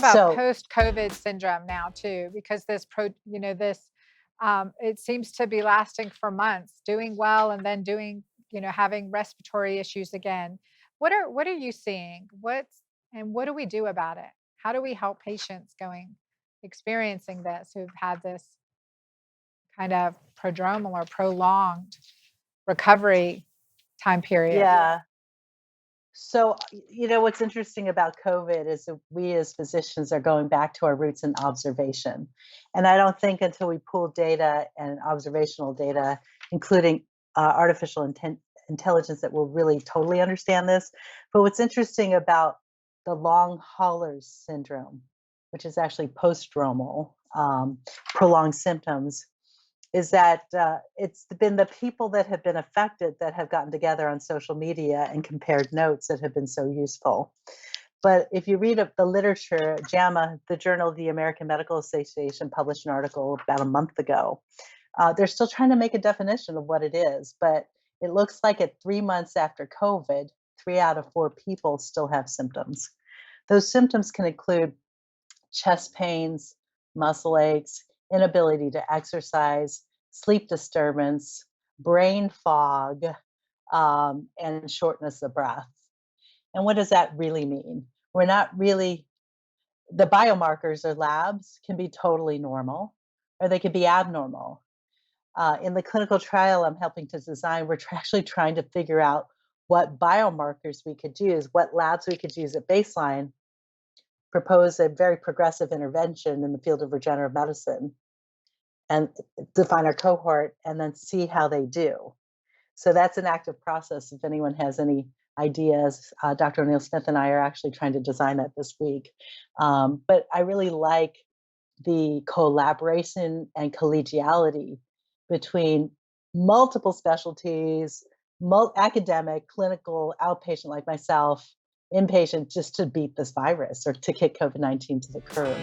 about So post-COVID syndrome now too, because it seems to be lasting for months, doing well and then having respiratory issues again. What are you seeing? What do we do about it? How do we help patients experiencing this who've had this kind of prodromal or prolonged recovery time period? yeah. So, what's interesting about COVID is that we as physicians are going back to our roots in observation. And I don't think until we pool data and observational data, including intelligence, that we'll really totally understand this. But what's interesting about the long haulers syndrome, which is actually post-stromal, prolonged symptoms, is that it's been the people that have been affected that have gotten together on social media and compared notes that have been so useful. But if you read the literature, JAMA, the Journal of the American Medical Association, published an article about a month ago. They're still trying to make a definition of what it is, but it looks like at 3 months after COVID, 3 out of 4 people still have symptoms. Those symptoms can include chest pains, muscle aches, inability to exercise, sleep disturbance, brain fog, and shortness of breath. And what does that really mean? We're not really, the biomarkers or labs can be totally normal, or they could be abnormal. In the clinical trial I'm helping to design, we're actually trying to figure out what biomarkers we could use, what labs we could use at baseline, propose a very progressive intervention in the field of regenerative medicine, and define our cohort, and then see how they do. So that's an active process. If anyone has any ideas, Dr. O'Neill Smith and I are actually trying to design that this week. But I really like the collaboration and collegiality between multiple specialties, academic, clinical, outpatient like myself, inpatient, just to beat this virus or to kick COVID-19 to the curb.